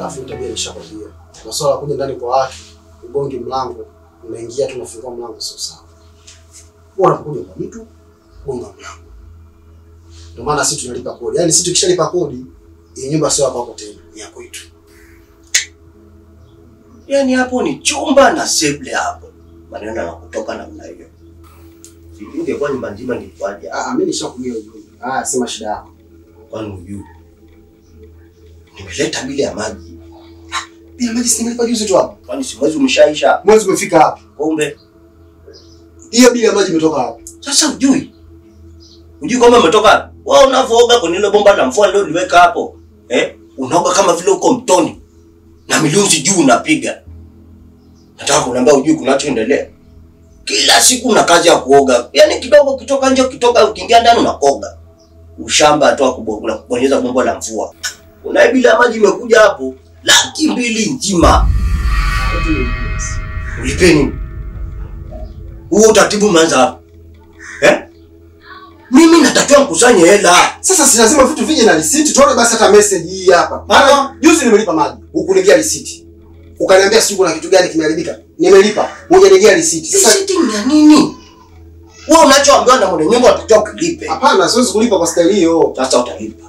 Alafu tabia nishakwambia. Na swala kuja ndani kwa watu, ugongi mlango, unaingia tu unafungua mlango sio sawa. Bora kuja kwa mtu, gonga mlango. Ndio maana sisi tunalipa kodi. Yaani sisi tukishalipa kodi, hii nyumba sio hapo tena, ni yako itu. Yaani hapo ni chumba na sebule hapo. Maneno na kutoka namna hiyo. Ingekuwa nyumba nzima ingekwaje? Mimi nishakugia ujumbe. Sema shida yako. Kwani unajua? Nimeleta bili ya maji. Bili ya maji simelipa juzi tu hapo. Kwani si mwezi umeshaisha? Mwezi umefika hapo. Kumbe hiyo bili ya maji imetoka hapo. Sasa hujui. Hujui kama imetoka? Wewe unavooga kwa nilo bomba la mvua ndio niweka hapo. Unaoga kama vile uko mtoni. Na milionzi juu unapiga. Nataka kuniambia hujui kunachoendelea. Kila siku una kazi ya kuoga. Yaani kidogo kitoka nje ukiingia ndani unakoga. Ushamba atoa kubonyeza bomba la mvua. Una bila maji imekuja hapo 200,000 nzima. Ulipeni. Huo utaratibu umeanza hapo. Mimi natakiwa mkusanye hela. Sasa si lazima vitu vije na receipt. Tuone basi hata message hii hapa. Maana juzi nimelipa maji. Ukunigia receipt. Ukaniambia siku na kitu gani kimeharibika. Nimelipa. Hujanigia receipt. Sasa receipt ni ya nini? Wewe unachoambiwa na mwenye nyumba unatakiwa kulipe. Hapana, siwezi kulipa kwa staili hiyo. Sasa utalipa.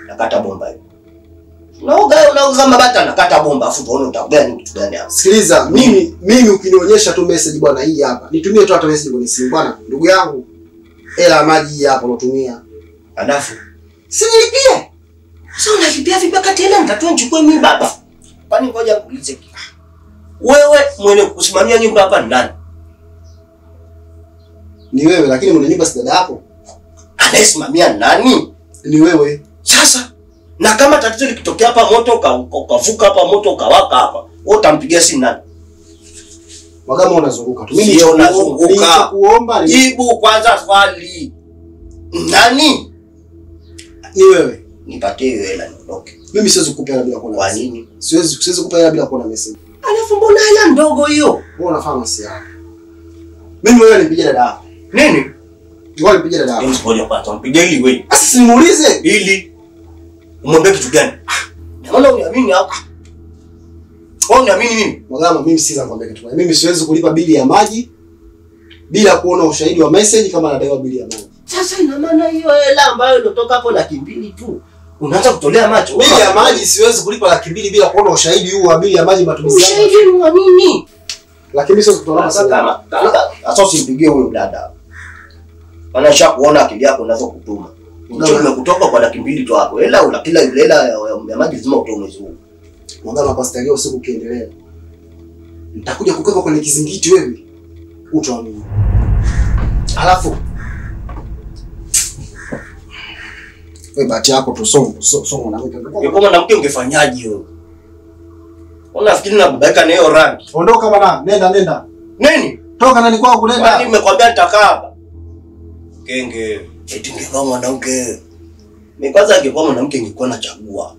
Nakata bomba hiyo. Unaoga kama bata nakata bomba afu tuone utakuja ni kitu gani hapo. Sikiliza, mimi ukinionyesha tu message bwana hii hapa. Nitumie tu hata message kwenye simu bwana. Ndugu yangu, hela maji hii hapa unatumia. Alafu si nilipie. Sasa unalipia vipi wakati hela nitatoa nichukue mimi baba? Kwani ngoja nikuulize. Wewe mwenye kusimamia nyumba hapa ni nani? Ni wewe, lakini mwenye nyumba si dada yako. Anayesimamia nani? Ni wewe. Sasa na kama tatizo likitokea hapa moto ukavuka hapa moto ukawaka hapa, wewe utampigia simu nani? Wakama unazunguka tu. Mimi ndio nazunguka. Kuomba jibu kwanza swali. Nani? Ni wewe. Nipatie hiyo hela niondoke. Mimi siwezi kukupa hela bila kuona. Kwa nini? Siwezi kukupa hela bila kuona message. Alafu mbona hela ndogo hiyo? Wewe unafahamu si yako. Mimi wewe nipigie dada yako. Nini? Wewe nipigie dada yako. Ngoja kwanza mpige ili wewe. Sasa simuulize. Ili umwambie kitu gani? Mbona uniamini hapa? Wewe uniamini mimi? Magama mimi siwezi kukwambia kitu gani. Mimi siwezi kulipa bili ya maji bila kuona ushahidi wa message kama nadaiwa bili ya maji. Sasa ina maana hiyo hela ambayo ilitoka hapo 200,000 tu. Unaanza kutolea macho. Bili ya maji siwezi kulipa 200,000 bila kuona ushahidi huu wa bili ya maji matumizi yake. Ushahidi ni wa nini? Lakini siwezi kutoa kama sasa usimpigie huyo dada. Anasha kuona akili yako unaanza kutuma. Hicho kimekutoka kwa 200,000 tu hapo. Hela una kila ile hela ya maji lazima utoe mwezi huu. Magama kwa staili usiku ukiendelea. Nitakuja kukuweka kwenye kizingiti wewe. Utaamini. Alafu wewe bahati yako tu songo na wewe. Yuko mwanamke ungefanyaje wewe? Unafikiri na kubaika na hiyo rangi? Ondoka bwana, nenda. Nini? Toka nani kwako nenda. Mimi nimekwambia nitakaa hapa. Kenge, eti ngekuwa mwanamke. Mimi kwanza angekuwa mwanamke ningekuwa nachagua.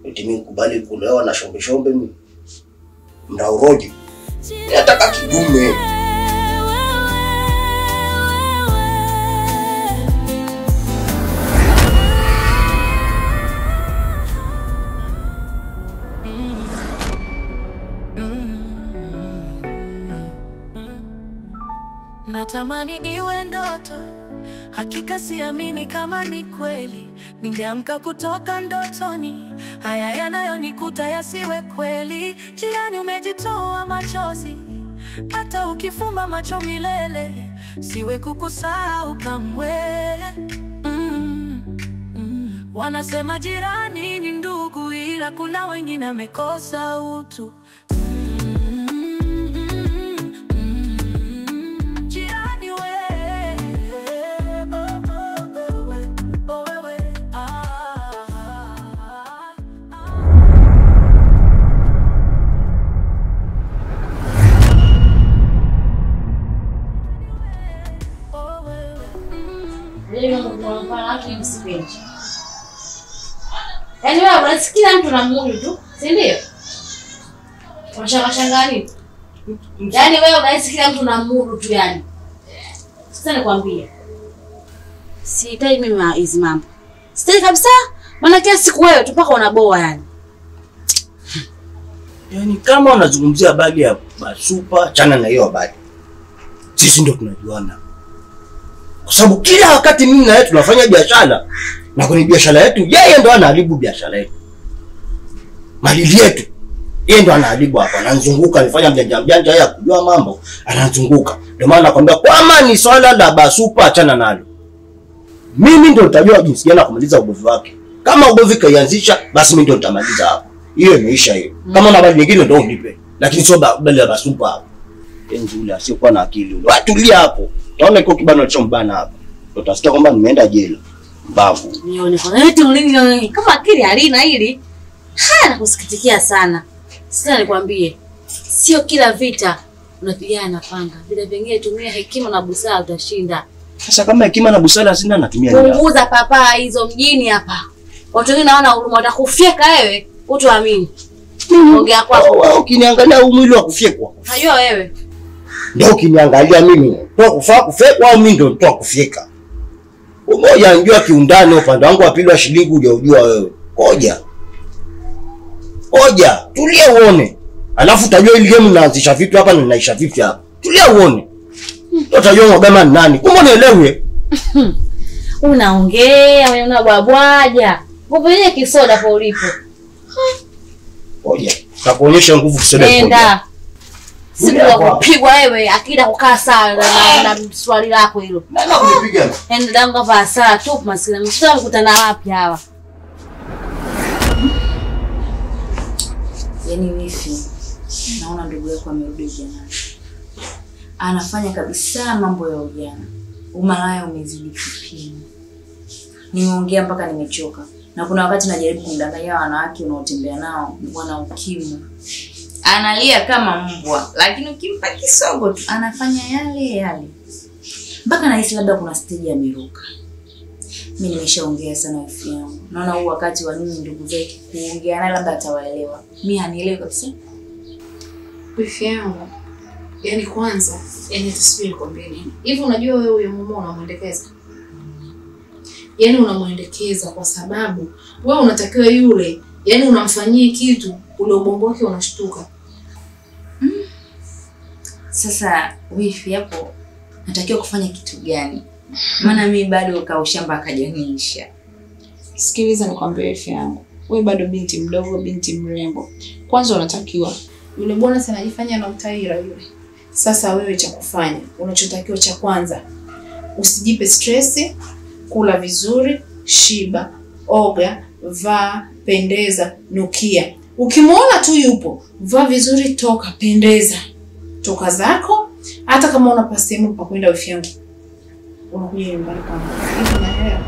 Eti mimi kubali kulewa na shombe mimi. Ndauroje. Nataka kidume. Natamani iwe ndoto, hakika siamini kama ni kweli. Ningeamka kutoka ndotoni, haya yanayonikuta yasiwe kweli. Jirani umejitoa machozi, hata ukifumba macho milele, siwe kukusahau kamwe. Wanasema jirani ni ndugu, ila kuna wengine wamekosa utu. Yaani wewe unasikia mtu na Mungu tu, si ndio? Unashanga nini? Yaani wewe unasikia mtu na Mungu tu yani. Sasa nikwambie. Sitaki mimi hizo mambo. Sitaki kabisa. Maana kila siku wewe tu mpaka unaboa yani. Yaani kama unazungumzia habari ya Basupa, chana na hiyo habari. Sisi ndio tunajuana. Kwa sababu kila wakati mimi na yeye tunafanya biashara, na kwenye biashara yetu yeye ndo anaharibu biashara yetu. Malili yetu yeye ndo anaharibu hapa, anazunguka anafanya mjanja ya kujua mambo, anazunguka. Ndio maana nakwambia kama ni swala la Basupa achana nalo. Mimi ndio nitajua jinsi gani kumaliza ugovi wake. Kama ugovi kaianzisha, basi mimi ndio nitamaliza hapo. Hiyo imeisha hiyo. Kama na habari nyingine ndio unipe. Lakini sio habari ya Basupa hapo. Enzi ule asiokuwa na akili ule. Watulia hapo. Utaona iko kibano cha mbana hapo. Utasikia kwamba nimeenda jela. Mbavu. Nione kwa eti ulini kama akili halina hili. Nakusikitikia sana. Sasa nikwambie, sio kila vita unapigana na panga. Vile vingine tumia hekima na busara utashinda. Sasa kama hekima na busara sina natumia nini? Punguza papa hizo mjini hapa. Watu wengine naona huruma watakufyeka wewe, utaamini. Ongea kwako. Ukiniangalia mwili wa kufyekwa. Unajua wewe. Ndio ukiniangalia mimi. Toa kufaa kufyekwa au mimi ndio toa kufyeka. Umoja anjua kiundani upande wangu wa pili wa shilingi hujajua wewe. Oja, tulia uone. Alafu utajua ile game naanzisha vipi hapa na ninaisha vipi hapa. Tulia uone. Utajua ngoma nani. Kumbe unielewe. Unaongea, wewe unabwabwaja. Ngoja kisoda kwa ulipo. Oja, takuonyesha nguvu kisoda. Nenda. Siku ya kupigwa wewe akida kukaa sawa na swali lako hilo. Nani kunipiga? Nenda dangu hapa saa tu maskini. Msitaka kukutana wapi hawa? Yaani wifi, naona ndugu yako amerudi ujana. Anafanya kabisa mambo ya ujana. Umalaya umezidi kipimo. Nimeongea mpaka nimechoka. Na kuna wakati najaribu kumdanganya wanawake unaotembea nao, wana ukimwi. Analia kama mbwa, lakini ukimpa kisogo tu anafanya yale. Mpaka nahisi labda kuna stage ya miruka. Mimi nimeshaongea sana wifi yangu. Naona huu wakati wa nini ndugu zake kuongea na labda atawaelewa. Mimi hanielewi kabisa. Wifi yangu. Yaani kwanza, tusubiri kwambie nini. Hivi unajua wewe huyo mume unamuendekeza? Yaani unamuendekeza kwa sababu wewe unatakiwa yule, yaani unamfanyia kitu ule ubongo wake unashtuka. Sasa wifi hapo natakiwa kufanya kitu gani? Maana mimi bado kaushamba akajaniisha. Sikiliza nikwambie wifi yangu. Wewe bado binti mdogo, binti mrembo. Kwanza unatakiwa yule bwana sana anajifanya na utaira yule. Sasa wewe cha kufanya, unachotakiwa cha kwanza, usijipe stress, kula vizuri, shiba, oga, vaa, pendeza, nukia. Ukimuona tu yupo, vaa vizuri, toka, pendeza. Toka zako, hata kama una pasemu pa kwenda wifi yangu. Unakuja nyumbani kwangu. Hivi unaelewa?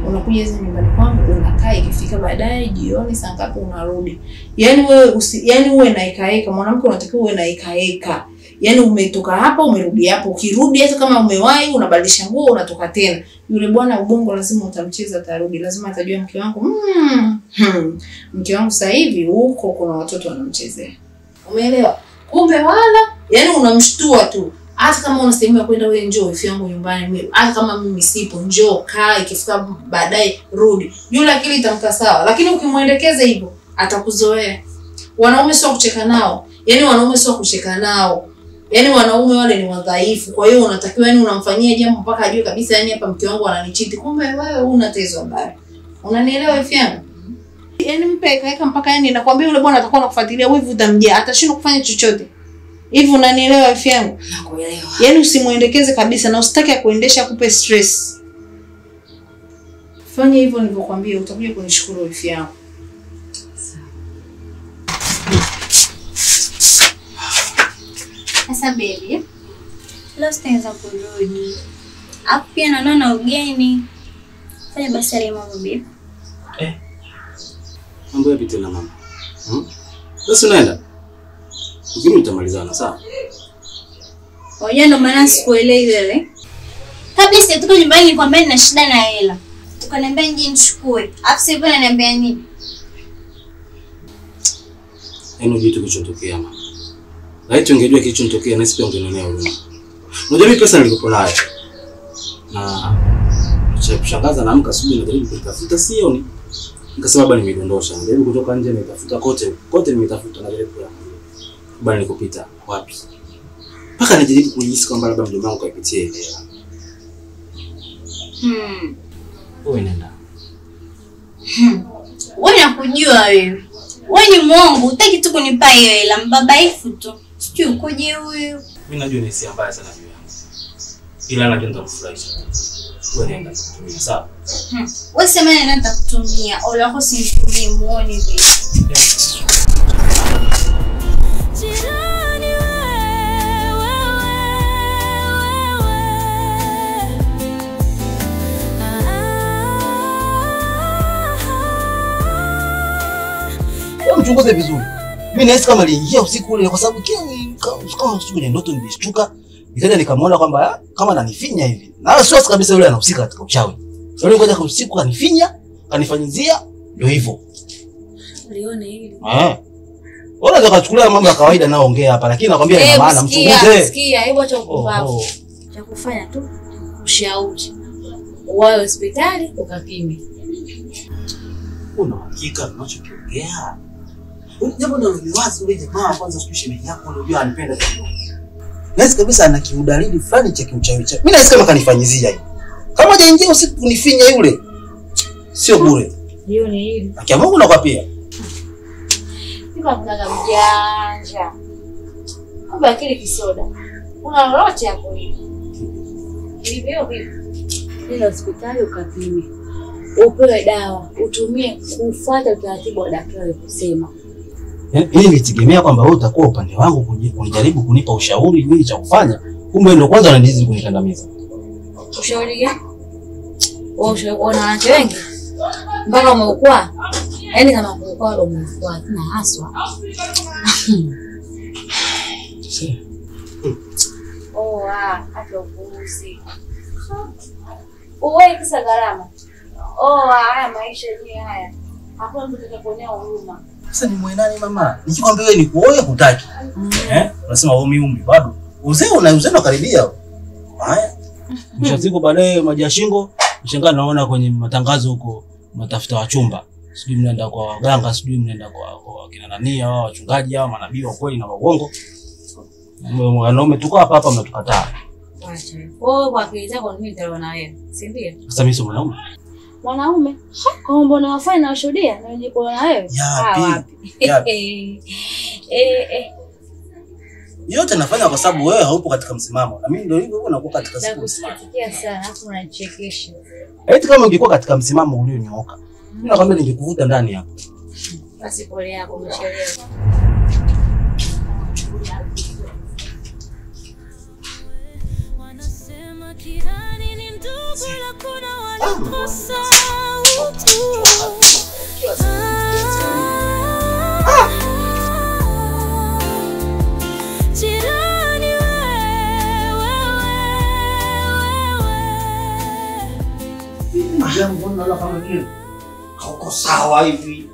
Unakuja hizo nyumbani kwangu, unakaa ikifika baadaye jioni saa ngapi unarudi. Yaani wewe yaani uwe na ikaeka, mwanamke unatakiwa uwe na ikaeka. Yaani umetoka hapa umerudi hapo, ukirudi hata kama umewahi unabadilisha nguo unatoka tena. Yule bwana ubongo lazima utamcheza atarudi, lazima atajua mke wangu. Mke wangu sasa hivi huko kuna watoto wanamchezea. Umeelewa? Kumbe wala, yaani unamshtua tu. Hata kama unasema kwenda wewe njoo wifi yangu nyumbani mimi, hata kama mimi sipo njoo kaa ikifika baadaye rudi. Yule akili itamka sawa, lakini ukimuendekeza hivyo atakuzoea. Wanaume sio kucheka nao. Yaani wanaume sio kucheka nao. Yaani wanaume wale ni wadhaifu. Kwa hiyo unatakiwa yani unamfanyia jambo mpaka ajue kabisa yani hapa mke wangu ananichiti. Kumbe wewe una tezo habari. Unanielewa wifi yangu? Yaani mpe kaeka mpaka yani nakwambia yule bwana atakuwa anakufuatilia wewe utamjia, atashindwa kufanya chochote. Hivi unanielewa wifi yangu? Nakuelewa. Yaani usimuendekeze kabisa na usitaki akuendesha akupe stress. Fanya hivyo nilivyokuambia utakuja kunishukuru wifi yangu. Sasa baby, leo sitaanza kurudi. Hapo pia naona ugeni. Fanya basi ile mambo baby. Mambo yapi tena mama? Sasa unaenda? Ukirudi utamalizana sawa? Wewe ndo maana sikuelewi wewe. Kabla sijatoka nyumbani nikwambia nina shida na hela. Ukaniambia nje nichukue. Afu sasa hivi unaniambia nini? Yaani kitu kilichotokea mama. Laiti ungejua kilichotokea na sisi pia ungenionea huruma. Unajua mimi pesa nilikopo nayo. Na cha kushangaza naamka asubuhi najaribu kutafuta sioni. Nikasema baba nimedondosha. Najaribu kutoka nje nitafuta kote nimetafuta najaribu kula. bali nikupita wapi? Mpaka nijaribu kujisikia kwamba labda mdomo wangu kaipitia ile hela. Wewe nenda. Wewe nakujua wewe. Wewe ni mwongo, hutaki tu kunipa hiyo hela, mbabaifu tu. Sijui ukoje huyu. Mimi najua ni hisia mbaya sana juu yangu. Ila najua nitakufurahisha. Wewe nenda kutumia sawa? Wewe sema nani nitakutumia? Ole wako sinitumie muone hivi. Jirani wewe. Mchunguze vizuri. Mimi nahisi kama aliingia usiku ule kwa sababu kama usiku ile ndoto nilishtuka. Nikaja nikamwona kwamba kama ananifinya hivi. Na sio kabisa yule anahusika katika uchawi. Yule ngoja kwa usiku kanifinya, kanifanyizia ndio hivyo. Ulione hili. Unaweza kuchukulia mambo ya kawaida naoongea hapa lakini nakwambia ina maana mchunguze. Sikia, hebu acha upumbavu. Cha kufanya tu ushauri. Uwae hospitali ukapime. Una hakika unachokiongea? Jambo ndio liwazi ule jamaa kwanza situation yako unajua anipenda kidogo. Nahisi kabisa ana kiudalili fulani cha kiuchawi. Mimi nahisi kama kanifanyizia hivi. Kama hajaingia usiku kunifinya yule. Sio bure. Hiyo ni hili. Akiamua unakwapia. Kama mnaga mjanja. Kumbe akili kisoda. Una lolote hapo hivi. Hivyo vipi? Nenda hospitali ukapime. Upewe dawa, utumie kufuata utaratibu wa daktari kusema. Ili nitegemea kwamba wewe utakuwa upande wangu kujaribu kunipa ushauri nini cha kufanya. Kumbe ndio kwanza unanizi kunikandamiza. Ushauri gani? Ushauri wanawake wengi. Mpaka umeukua. Yaani kama umeukua umeukua tena haswa. Hata upuuzi. Uwe kisa gharama. Haya maisha yenyewe haya. Hakuna mtu atakayeponea huruma. Sasa ni mwenani mama? Nikikwambia wewe ni kuoe hutaki. Unasema umi bado. Uzee unakaribia. Haya. Mwisho siku baadaye maji ya shingo, mshangaa naona kwenye matangazo huko matafuta wachumba. Sijui mnaenda kwa waganga, sijui mnaenda kwa kina nani hao wachungaji hao manabii wa kweli na uongo. Wanaume tuko hapa mnatukataa. Acha. Kwa akili zako mimi nitaona wewe, si ndio? Sasa mimi sio mwanaume. Mwanaume? Kama mbona wafai na ushuhudia na ujipo na wewe? Yapi? Yote nafanya kwa sababu wewe haupo katika msimamo. Na mimi ndio hivyo unakuwa katika msimamo. Nakusikia sana, hapo unanichekesha. Eti kama ungekuwa katika msimamo ulionyooka. Mimi nakwambia ningekuvuta ndani hapo. Basi pole yako umechelewa. Wanasema kirani ni ndugu la kuna walikosa utu. Jirani wewe. Jambo nalo kama vile hauko sawa hivi.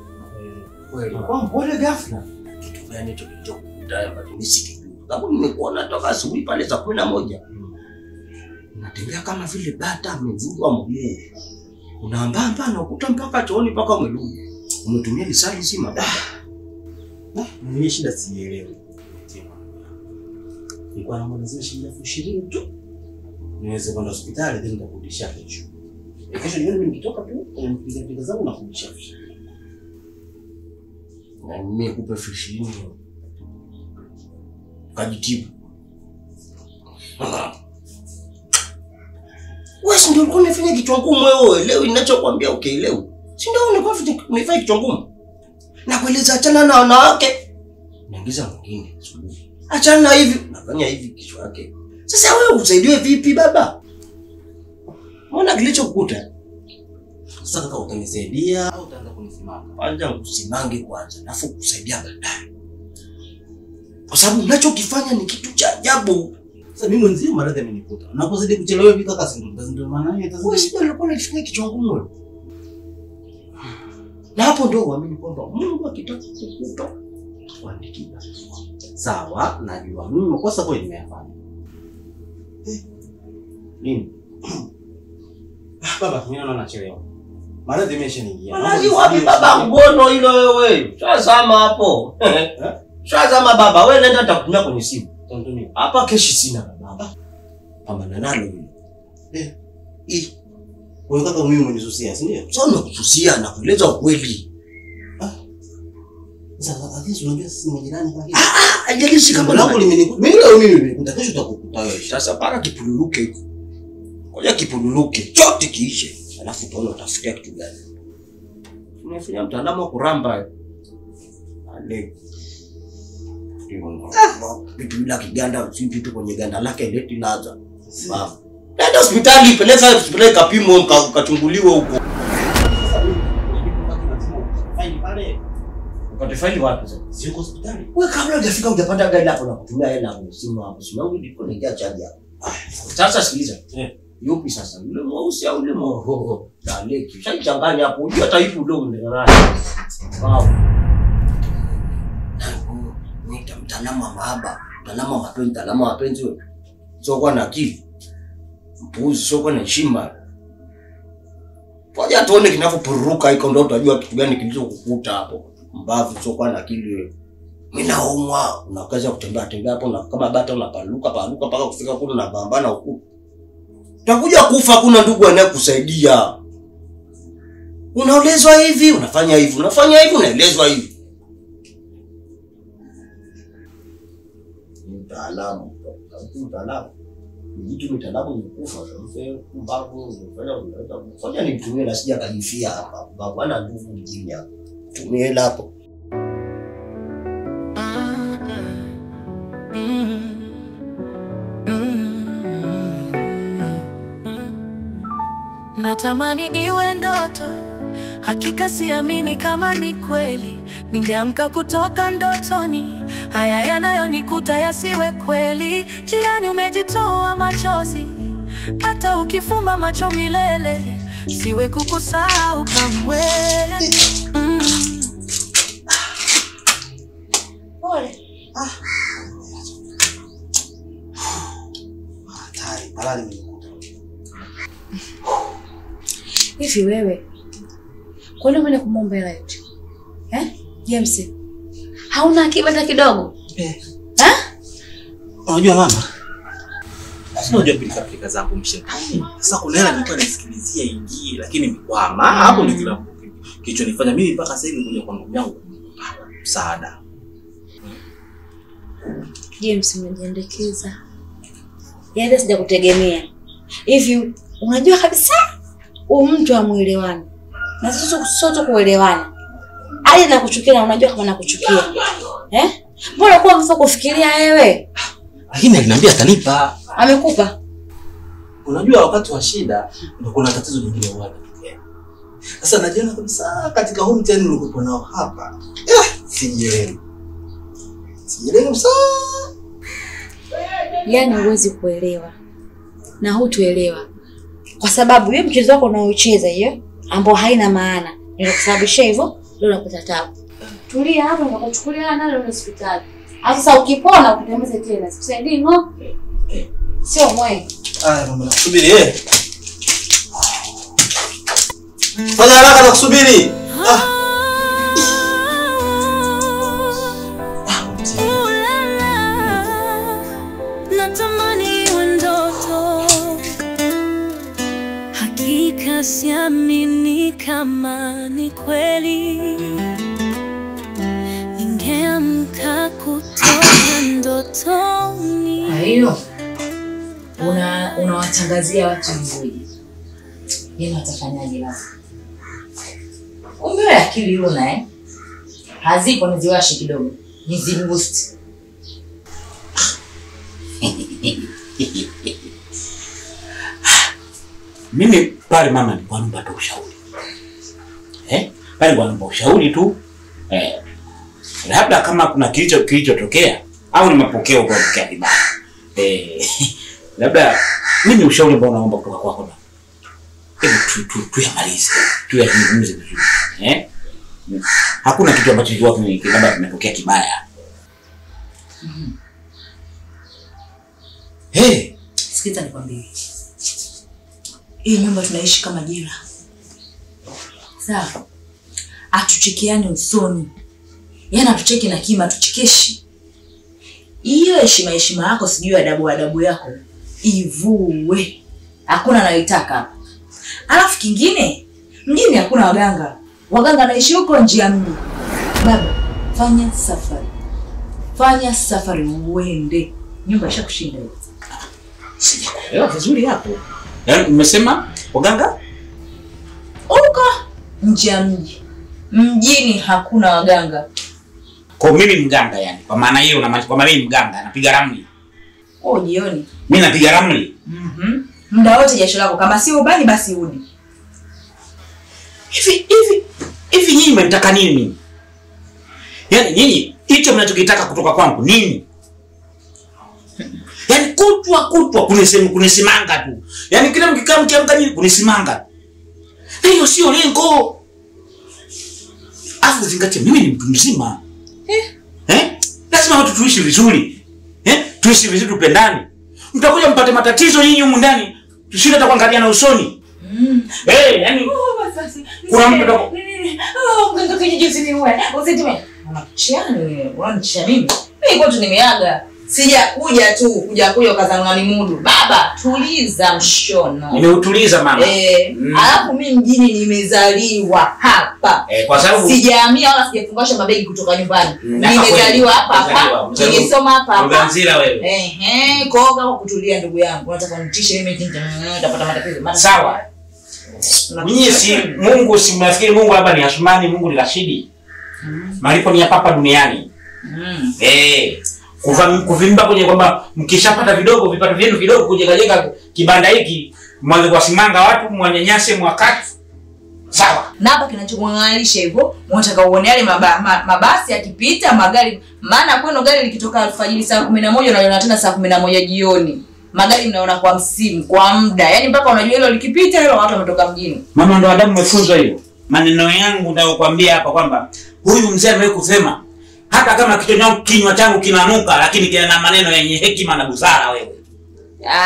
Kweli. Kwa mbona ghafla? Kitu gani tulichokuta ambacho nisikijui? Sababu nimekuona toka asubuhi pale saa 11. Unatembea kama vile bata amevunjwa mguu. Unaambamba na ukuta mpaka chooni mpaka umerudi. Umetumia lisali zima baba. Mimi shida sielewi. Nilikuwa na mwanzo shilingi 20,000 tu. Niweze kwenda hospitali then nitakurudisha kesho. Kesho jioni mimi nikitoka tu nipiga zangu na kurudisha. Na mimi nikupe 20,000. Kajitibu. Wewe ndio ulikuwa unafanya kichwa ngumu wewe. Leo ninachokuambia ukielewa. Si ndio ulikuwa unafanya kichwa ngumu? Na kueleza achana na wanawake. Naingiza mwingine asubuhi. Achana na hivi, nafanya hivi kichwa yake. Sasa wewe usaidiwe vipi baba? Mbona kilichokukuta? Sasa kaka utanisaidia au utaanza kunisimama? Kwanza usimange kwanza, alafu kusaidia baadaye. Kwa sababu unachokifanya ni kitu cha ajabu. Sasa mimi mwenzie maradhi amenikuta. Unapozidi kuchelewa hivi kaka ndio maana yeye wewe sio alikuwa anafanya kichwa ngumu wewe. Na hapo ndio uamini kwamba Mungu akitaka kukupa kuandikia. Sawa, najua mimi makosa kweli nimeyafanya. Nini? Baba, mimi naona nachelewa. Maradhi yameshaniingia. Maradhi wapi baba ngono hilo wewe? Tazama hapo. Sasa baba, wewe nenda nitakutumia kwenye simu. Antonio, hapa keshi sina baba. Pambana nalo hilo. Wewe kaka mimi umenisusia, si ndio? Sio nakususia na kueleza ukweli. Sasa hadithi unaambia sisi majirani kwa hiyo. Ajalishi kama langu limenikuta. Mimi nimekuta kesho utakukuta wewe. Sasa para kipululuke huko. Ngoja kipululuke chote kiishe. Alafu tuone utafikia kitu gani. Unafanya mtaalamu wa kuramba. Ale. Vitu bila kiganda, si vitu kwenye ganda lake leti laza. Baba. Nenda hospitali, peleka hospitali kapimo kachunguliwe huko. Faili pale. Upate faili wapi sasa? Sio hospitali. Wewe kabla hujafika hujapata gari hapo na kutumia hela kwa simu hapo. Simu yangu iko inaingia chaji hapo. Sasa sikiliza. Yupi sasa? Yule mweusi au yule mwoho? Daleki. Ushachanganya hapo. Unajua hata hivi ndio unaelewana. Wow. Ni mtaalamu wa mahaba, mtaalamu wa mapenzi, mtaalamu wa mapenzi wewe. Sio kwa na akili. Mpuzi sio kwa na heshima. Ngoja tuone kinavyopururuka iko ndio utajua kitu gani kilichokukuta hapo. Mbavu sio kwa na akili wewe. Mimi naumwa, unakaza kutembea hapo na kama bata unapaluka mpaka kufika kule na bambana huko. Utakuja kufa, kuna ndugu anayekusaidia. Unaelezwa hivi, unafanya hivi, unaelezwa hivi. Mtaalamu. Mtu mtaalamu mkufa sasa mbavu unafanya nitumie na sija kajifia hapa. Bwana ndugu mjini hapa. Tumie hela hapo. Natamani iwe ndoto, hakika siamini kama ni kweli. Ningeamka kutoka ndotoni, haya yanayonikuta yasiwe kweli. Jirani umejitoa machozi, hata ukifumba macho milele, siwe kukusahau kamwe. Pole. Hatari, balali mmenikuta. Hivi wewe, kwa nini umeenda kumwomba hela yote? James, hauna akiba hata kidogo? Unajua mama? Sasa unajua pilika zangu mshetani. Sasa kuna hela nilikuwa nasikilizia ingie lakini mikwama. Hapo ndio kila kilichonifanya mimi mpaka sasa hivi kuja kwa ndugu yangu msaada. James, umejiendekeza. Yaani sijakutegemea. Hivi unajua kabisa mtu amuelewani. Na sisi sote kuelewana. Hadi nakuchukia na unajua kama nakuchukia. Mbona kwa mfa kufikiria wewe? Lakini aliniambia atanipa. Amekupa? Unajua wakati wa shida ndio kuna tatizo lingine huwa linatokea. Sasa najiona kabisa katika huu mtani nilikuwa nao hapa. Sijielewi. Kabisa. Yaani huwezi kuelewa. Na hutuelewa. Kwa sababu hiyo mchezo wako unaocheza hiyo ambao haina maana. Nilikusababishia hivyo, ndio unapata tabu. Tulia hapo na kuchukulia nalo hospitali. Sasa ukipona ukitembeze tena. Sikusaidii ngo. Sio mwe. Mama nakusubiri Fanya haraka na kusubiri. Natamani iwe ndoto, hakika siamini kama ni kweli. Ningeamka kutoka ndotoni. Kwa hiyo unawatangazia watu mzuri. Yeye atafanyaje basi? Umbe akili una hazipo niziwashe kidogo. Niziboost. Mimi pale mama nilikuwa naomba tu ushauri. Pale kwa naomba ushauri tu. Labda kama kuna kilichotokea au ni mapokeo kwa vibaya. Labda mimi ushauri ambao naomba kutoka kwako na. Tuyamalize. Tuyazungumze vizuri. Hakuna kitu ambacho kilikuwa labda kimetokea kibaya. Sikiza nikwambie. Hii nyumba tunaishi kama jira. Sawa. Atuchikiane usoni. Yaani atucheki na kima tuchekeshi. Hiyo heshima yako sijui adabu yako ivue. Hakuna anaitaka hapa. Alafu kingine, mjini hakuna waganga. Waganga naishi huko nje ya mji. Baba, fanya safari uende. Nyumba ishakushinda hiyo. Sijakuelewa vizuri hapo. Yaani umesema waganga huko nje ya mji. Mjini hakuna waganga. Kwa mimi mganga yani. Kwa maana hiyo unamaanisha kwamba mimi mganga napiga ramli. Jioni. Mimi napiga ramli. Muda wote jasho lako kama si ubani basi udi. Hivi nyinyi mnataka nini mimi? Yaani nyinyi hicho mnachokitaka kutoka kwangu nini? Yaani kutwa kunisimanga tu. Yaani kila mkiamka nini kunisimanga. Hiyo sio lengo. Afu zingatia mimi ni mtu mzima. Lazima watu tuishi vizuri. Tuishi vizuri tupendane. Mtakuja mpate matatizo nyinyi humu ndani. Tushinda hata kuangalia na usoni. Yaani kuna mtu ndako. Mganga kijiji ni wewe. Usitime. Unanichia mimi. Mimi kwetu nimeaga. Sijakuja tu kuja ukazanua ni mudu. Baba, tuliza mshono. Nimeutuliza mama. Alafu mimi mjini nimezaliwa hapa. Kwa sababu sijahamia wala sijafungasha mabegi kutoka nyumbani. Nimezaliwa hapa. Nilisoma hapa. Uganzira wewe. Koga kwa kutulia ndugu yangu. Unataka unitishe mimi nitapata matatizo. Sawa. Nyinyi si Mungu, si mnafikiri Mungu hapa ni Asmani, Mungu ni Rashidi. Malipo ni hapa duniani. Kuvimba kwenye kwamba mkishapata vidogo vipato vyenu vidogo kujenga kibanda hiki mwanze kuwasimanga watu mwanyanyase mwakati. Sawa. Na hapa kinachomwangalisha hivyo, unataka uone yale mabasi yakipita, magari, maana kwenu gari likitoka alfajiri saa 11 unaliona tena saa 11 jioni. Magari mnaona kwa msimu, kwa muda. Yaani mpaka unajua hilo likipita hilo watu wametoka mjini. Mama ndo adabu umefunzwa hiyo. Maneno yangu ndio kuambia hapa kwamba huyu mzee amewahi kusema hata kama kinywa changu kinanuka lakini kina maneno yenye hekima na busara wewe.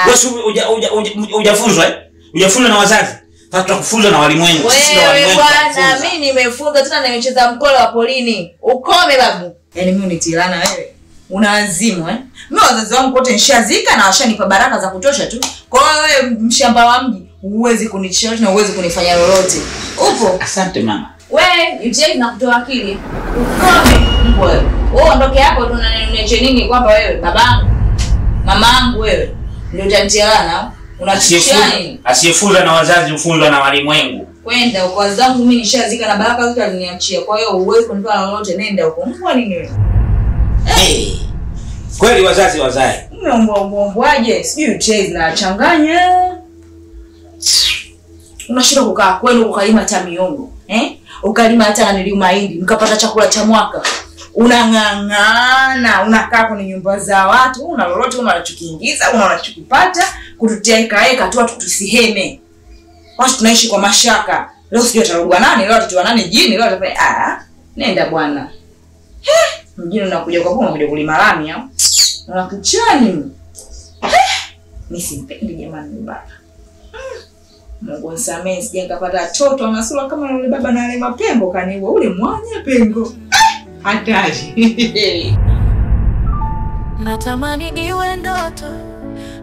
Wewe hujafunzwa Hujafunzwa na wazazi. Sasa tutakufunza na walimwengu. Sisi na walimwengu. Bwana mimi nimefunza tena nimecheza mkolo wa polini. Ukome babu. Yaani mimi unitilana wewe. Unaazimu Mimi wazazi wangu wote nishazika na washanipa baraka za kutosha tu. Kwa hiyo wewe mshamba wa mji huwezi kunitisha na huwezi kunifanya lolote. Upo? Asante mama. Wewe uje na kutoa akili. Ukome mbwa wewe. Wewe ondoke hapo tunaniache nini kwamba wewe babangu mamangu wewe ndio utanitiana unachishia nini? Asiyefunzwa na wazazi hufunzwa na walimwengu. Kwenda huko wazangu mimi nishazika na baraka zote aliniachia. Kwa hiyo huwezi kunifanya lolote, nenda huko. Mbwa nini wewe? Kweli wazazi wazae. Mbwaje? Sijui ucheze na changanya. Unashinda kukaa kwenu ukalima hata miongo, ukalima hata mahindi, mkapata chakula cha mwaka. Unang'ang'ana, unakaa kwenye nyumba za watu, una lolote unachokiingiza, unachokipata, kututia eka tu watu tusiheme. Watu tunaishi kwa mashaka. Leo sijui atarogwa nani, leo atatoa nani jini, leo atafanya nenda bwana. Mjini unakuja kwa kuwa unakuja kulima lami au? Unakuchani. Mimi simpendi jamani baba. Mungu nisamee sije nikapata toto na sura kama yule baba na yale mapengo kaniwa ule mwanya pengo. Hatari. Natamani iwe ndoto.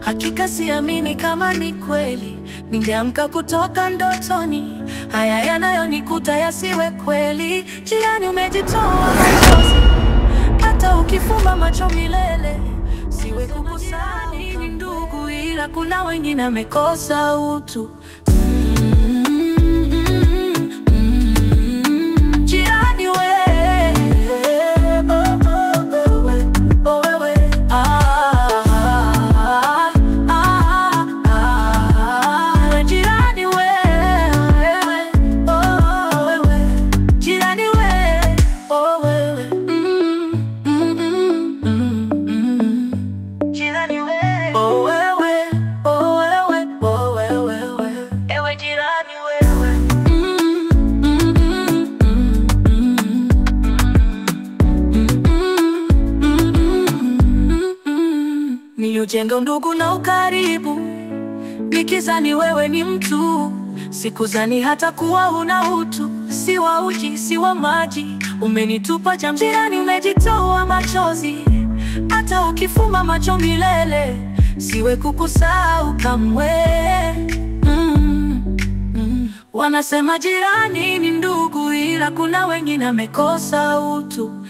Hakika siamini kama ni kweli. Ningeamka kutoka ndotoni. Haya yanayonikuta yasiwe kweli. Jirani umejitoa machozi. Hata ukifumba macho milele. Siwe kukusani ni ndugu ila kuna wengine wamekosa utu. Jirani wewe. Ujenge ndugu na ukaribu. Nikizani wewe ni mtu, sikuzani hata kuwa una utu. Si wa uji, si wa maji, Umenitupa jamjirani, umejitoa machozi. Hata ukifumba macho milele, siwe kukusahau kamwe. Wanasema jirani ni ndugu, ila kuna wengine amekosa utu.